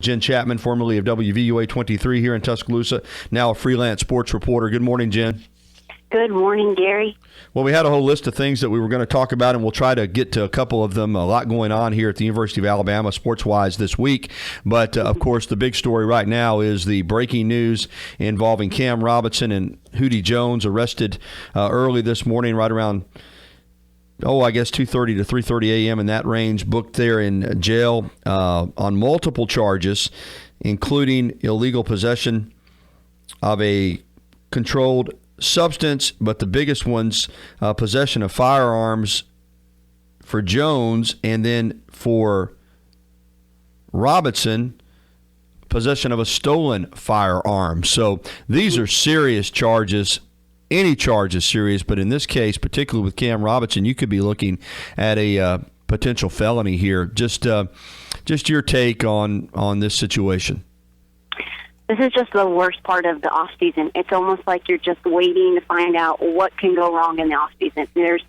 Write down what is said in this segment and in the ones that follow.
Jenn Chapman, formerly of WVUA 23 here in Tuscaloosa, now a freelance sports reporter. Good morning, Jenn. Good morning, Gary. Well, we had a whole list of things that we were going to talk about, and we'll try to get to a couple of them. A lot going on here at the University of Alabama sports-wise this week. But, of course, the big story right now is the breaking news involving Cam Robinson and Hootie Jones, arrested early this morning right around, I guess 2:30 to 3:30 a.m. in that range, booked there in jail on multiple charges, including illegal possession of a controlled substance, but the biggest one's possession of firearms for Jones, and then for Robinson, possession of a stolen firearm. So these are serious charges. Any charge is serious, but in this case, particularly with Cam Robinson, you could be looking at a potential felony here. Just your take on this situation. This is just the worst part of the off season. It's almost like you're just waiting to find out what can go wrong in the off season. There's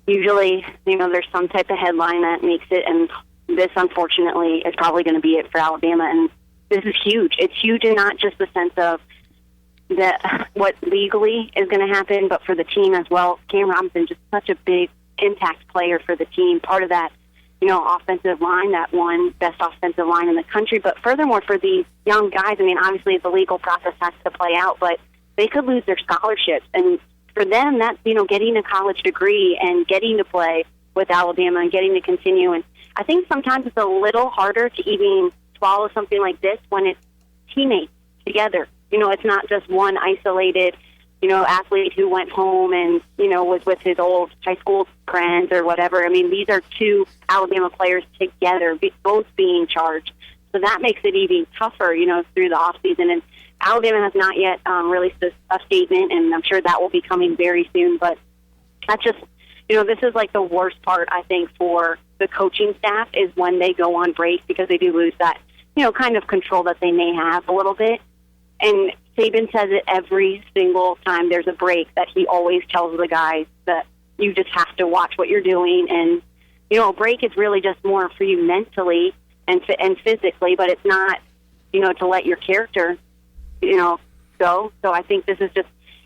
usually, there's some type of headline that makes it, and this, unfortunately, is probably going to be it for Alabama. And this is huge. It's huge in not just the sense of what legally is going to happen, but for the team as well. Cam Robinson, just such a big impact player for the team, part of that, offensive line, that one best offensive line in the country. But furthermore, for these young guys, obviously the legal process has to play out, but they could lose their scholarships. And for them, that's, getting a college degree and getting to play with Alabama and getting to continue. And I think sometimes it's a little harder to even swallow something like this when it's teammates together. It's not just one isolated, athlete who went home and, was with his old high school friends or whatever. These are two Alabama players together, both being charged. So that makes it even tougher, through the offseason. And Alabama has not yet released a statement, and I'm sure that will be coming very soon. But that's just, this is like the worst part, I think, for the coaching staff is when they go on break, because they do lose that, kind of control that they may have a little bit. And Saban says it every single time there's a break, that he always tells the guys that you just have to watch what you're doing. And, a break is really just more for you mentally and physically, but it's not, to let your character, go. So I think this is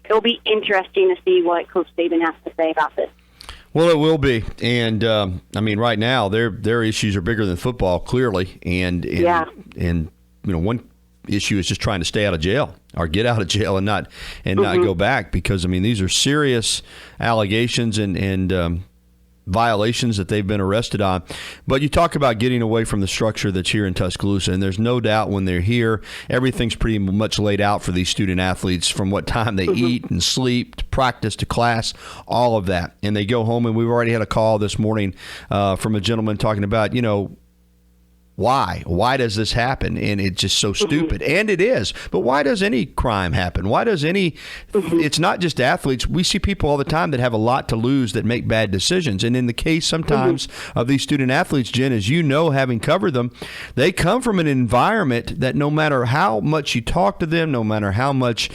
it'll be interesting to see what Coach Saban has to say about this. Well, it will be. And, right now their issues are bigger than football, clearly. And one issue is just trying to stay out of jail or get out of jail and not go back, because these are serious allegations and violations that they've been arrested on. But you talk about getting away from the structure that's here in Tuscaloosa, and there's no doubt when they're here, everything's pretty much laid out for these student athletes, from what time they eat and sleep to practice to class, all of that. And they go home, and we've already had a call this morning from a gentleman talking about, Why does this happen? And it's just so stupid. And it is. But why does any crime happen? Why does it's not just athletes. We see people all the time that have a lot to lose that make bad decisions. And in the case sometimes of these student athletes, Jen, as you know, having covered them, they come from an environment that no matter how much you talk to them, no matter how much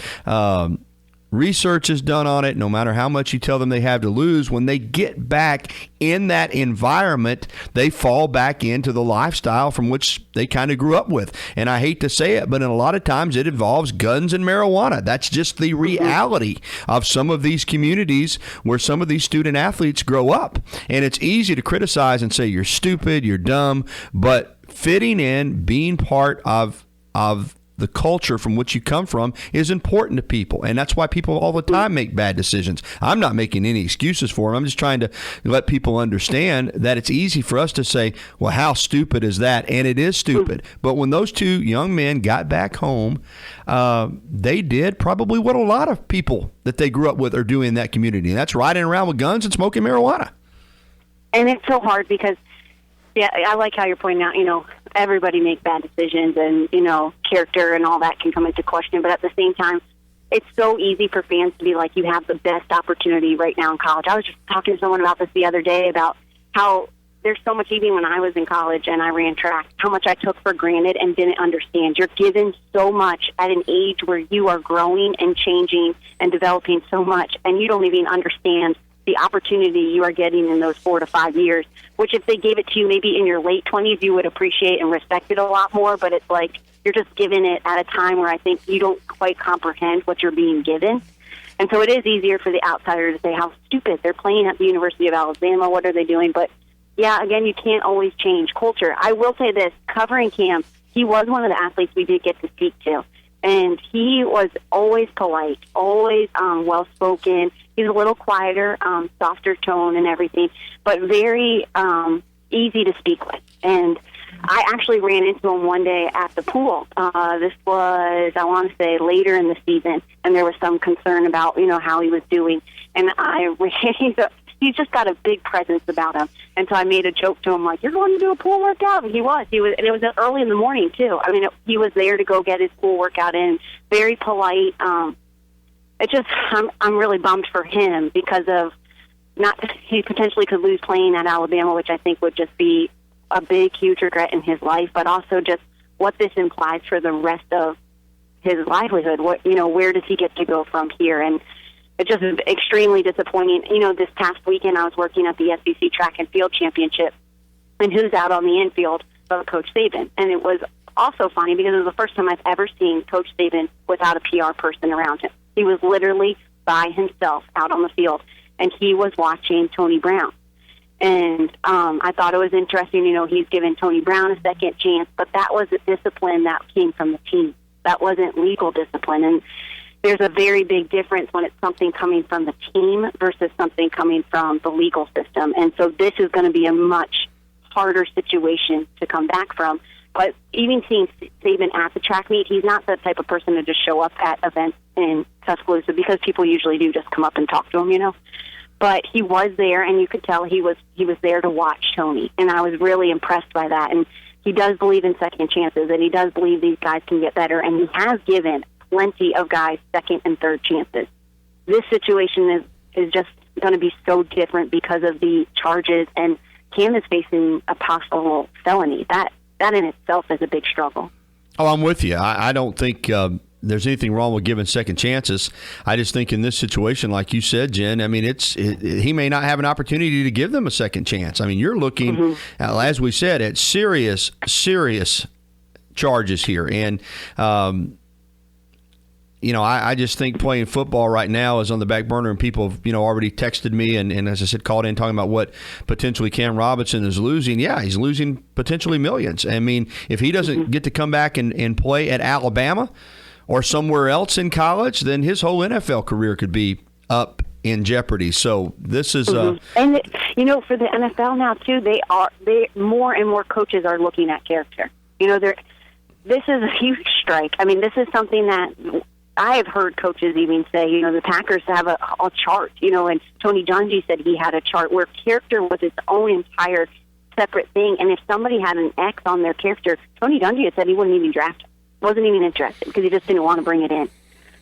research is done on it, no matter how much you tell them they have to lose, when they get back in that environment, they fall back into the lifestyle from which they kind of grew up with. And I hate to say it, but in a lot of times it involves guns and marijuana. That's just the reality of some of these communities where some of these student athletes grow up. And it's easy to criticize and say you're stupid, you're dumb, but fitting in, being part of the culture from which you come from is important to people. And that's why people all the time make bad decisions. I'm not making any excuses for them. I'm just trying to let people understand that it's easy for us to say, well, how stupid is that? And it is stupid. But when those two young men got back home, they did probably what a lot of people that they grew up with are doing in that community. And that's riding around with guns and smoking marijuana. And it's so hard because, I like how you're pointing out, everybody makes bad decisions and, character and all that can come into question. But at the same time, it's so easy for fans to be like, you have the best opportunity right now in college. I was just talking to someone about this the other day about how there's so much, even when I was in college and I ran track, how much I took for granted and didn't understand. You're given so much at an age where you are growing and changing and developing so much, and you don't even understand the opportunity you are getting in those 4 to 5 years, which if they gave it to you maybe in your late 20s, you would appreciate and respect it a lot more. But it's like you're just given it at a time where I think you don't quite comprehend what you're being given. And so it is easier for the outsider to say how stupid. They're playing at the University of Alabama. What are they doing? But, yeah, again, you can't always change culture. I will say this, covering camp, he was one of the athletes we did get to speak to. And he was always polite, always well-spoken. He's a little quieter, softer tone and everything, but very easy to speak with. And I actually ran into him one day at the pool. This was, I want to say, later in the season, and there was some concern about, how he was doing. And he's just got a big presence about him. And so I made a joke to him, like, you're going to do a pool workout? And he was, and it was early in the morning, too. I mean, he was there to go get his pool workout in, very polite. I'm really bummed for him because of he potentially could lose playing at Alabama, which I think would just be a big, huge regret in his life, but also just what this implies for the rest of his livelihood. Where does he get to go from here? And it's just extremely disappointing. This past weekend I was working at the SEC Track and Field Championship, and who's out on the infield but Coach Saban? And it was also funny because it was the first time I've ever seen Coach Saban without a PR person around him. He was literally by himself out on the field, and he was watching Tony Brown. And I thought it was interesting, he's given Tony Brown a second chance, but that was a discipline that came from the team. That wasn't legal discipline. And there's a very big difference when it's something coming from the team versus something coming from the legal system. And so this is going to be a much harder situation to come back from. But even seeing Saban at the track meet, he's not the type of person to just show up at events in Tuscaloosa because people usually do just come up and talk to him, But he was there, and you could tell he was there to watch Tony. And I was really impressed by that. And he does believe in second chances, and he does believe these guys can get better. And he has given plenty of guys second and third chances. This situation is just going to be so different because of the charges, and Cam is facing a possible felony. That in itself is a big struggle. Oh, I'm with you. I don't think there's anything wrong with giving second chances. I just think in this situation, like you said, Jen, I mean, he may not have an opportunity to give them a second chance. I mean, you're looking, as we said, at serious charges here. And, I just think playing football right now is on the back burner, and people have, already texted me and as I said, called in talking about what potentially Cam Robinson is losing. Yeah, he's losing potentially millions. I mean, if he doesn't get to come back and play at Alabama or somewhere else in college, then his whole NFL career could be up in jeopardy. So this is and for the NFL now too, they more and more coaches are looking at character. This is a huge strike. I mean, this is something that I have heard coaches even say, the Packers have a chart, and Tony Dungy said he had a chart where character was its own entire separate thing. And if somebody had an X on their character, Tony Dungy had said he wouldn't even draft him. Wasn't even interested because he just didn't want to bring it in.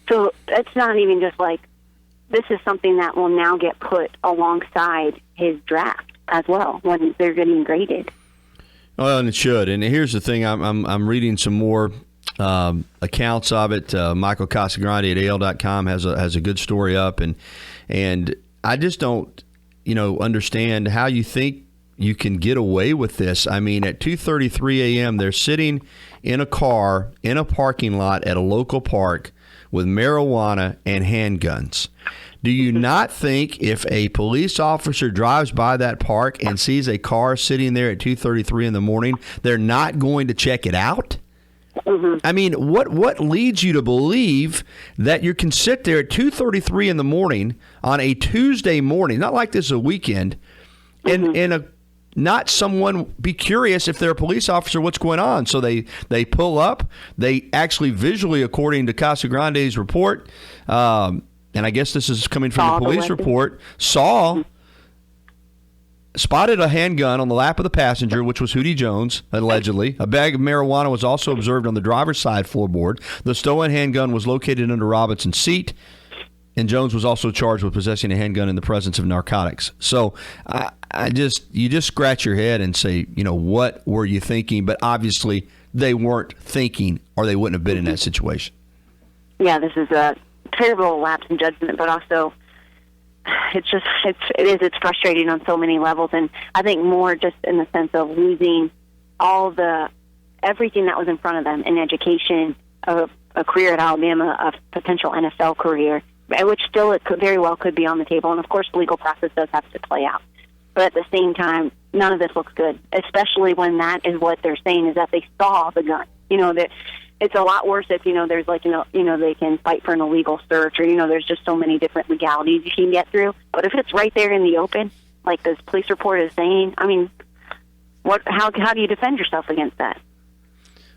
So it's not even just like this is something that will now get put alongside his draft as well when they're getting graded. Well, and it should. And here's the thing: I'm reading some more accounts of it. Michael Casagrande at AL.com has a good story up, and I just don't understand how you think you can get away with this. I mean, at 2:33 a.m., they're sitting in a car in a parking lot at a local park with marijuana and handguns. Do you not think if a police officer drives by that park and sees a car sitting there at 2:33 in the morning, they're not going to check it out? Mm-hmm. I mean, what leads you to believe that you can sit there at 2:33 in the morning on a Tuesday morning, not like this is a weekend, and not someone be curious if they're a police officer, what's going on? So they pull up. They actually visually, according to Casagrande's report, and I guess this is coming from the police report, spotted a handgun on the lap of the passenger, which was Hootie Jones, allegedly. A bag of marijuana was also observed on the driver's side floorboard. The stolen handgun was located under Robinson's seat, and Jones was also charged with possessing a handgun in the presence of narcotics. So you just scratch your head and say, what were you thinking? But obviously they weren't thinking, or they wouldn't have been in that situation. Yeah, this is a terrible lapse in judgment, but also it's frustrating on so many levels, and I think more just in the sense of losing everything that was in front of them in education, a career at Alabama, a potential NFL career, which still it could very well could be on the table, and of course the legal process does have to play out. But at the same time, none of this looks good, especially when that is what they're saying is that they saw the gun. That it's a lot worse if there's they can fight for an illegal search, or there's just so many different legalities you can get through. But if it's right there in the open, like this police report is saying, I mean, how do you defend yourself against that?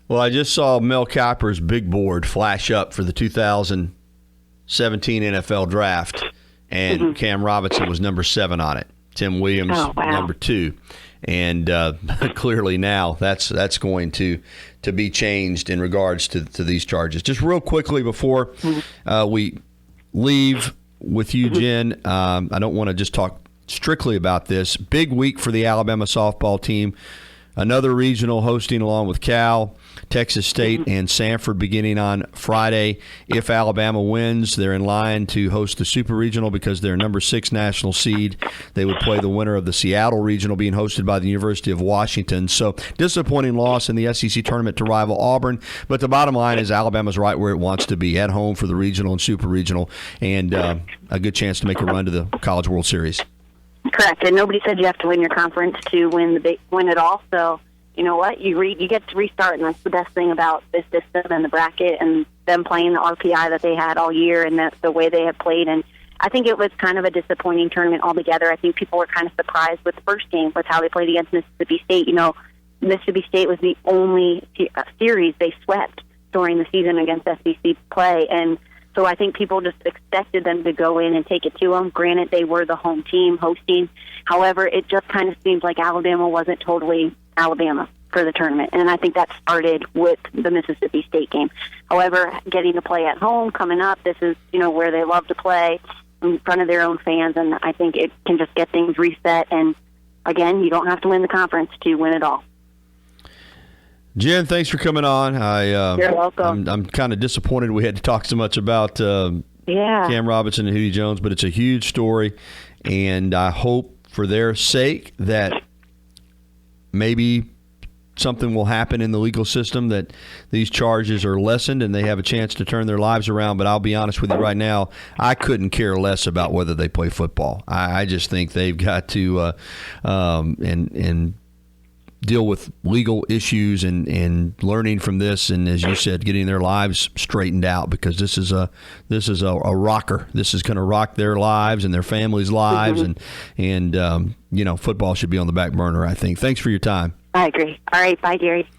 Well, I just saw Mel Kiper's big board flash up for the 2017 NFL draft, and Cam Robinson was number 7 on it. Tim Williams, number 2. And clearly now that's going to be changed in regards to these charges. Just real quickly before we leave with you, Jen, I don't want to just talk strictly about this. Big week for the Alabama softball team. Another regional hosting along with Cal, Texas State, and Sanford beginning on Friday. If Alabama wins, they're in line to host the Super Regional because they're number 6 national seed. They would play the winner of the Seattle Regional being hosted by the University of Washington. So disappointing loss in the SEC tournament to rival Auburn. But the bottom line is Alabama's right where it wants to be, at home for the Regional and Super Regional, and a good chance to make a run to the College World Series. Correct, and nobody said you have to win your conference to win it all. So you know what, you get to restart, and that's the best thing about this system and the bracket and them playing the RPI that they had all year, and that's the way they have played. And I think it was kind of a disappointing tournament altogether. I think people were kind of surprised with the first game with how they played against Mississippi State. Mississippi State was the only series they swept during the season against SEC play, and so I think people just expected them to go in and take it to them. Granted, they were the home team hosting. However, it just kind of seems like Alabama wasn't totally Alabama for the tournament. And I think that started with the Mississippi State game. However, getting to play at home coming up, this is, where they love to play in front of their own fans. And I think it can just get things reset. And again, you don't have to win the conference to win it all. Jen, thanks for coming on. You're welcome. I'm kind of disappointed we had to talk so much about Cam Robinson and Hootie Jones, but it's a huge story, and I hope for their sake that maybe something will happen in the legal system, that these charges are lessened and they have a chance to turn their lives around. But I'll be honest with you right now, I couldn't care less about whether they play football. I just think they've got to and deal with legal issues and learning from this, and as you said, getting their lives straightened out, because this is a rocker. This is going to rock their lives and their families' lives, and football should be on the back burner, I think. Thanks for your time. I agree. All right, bye, Gary.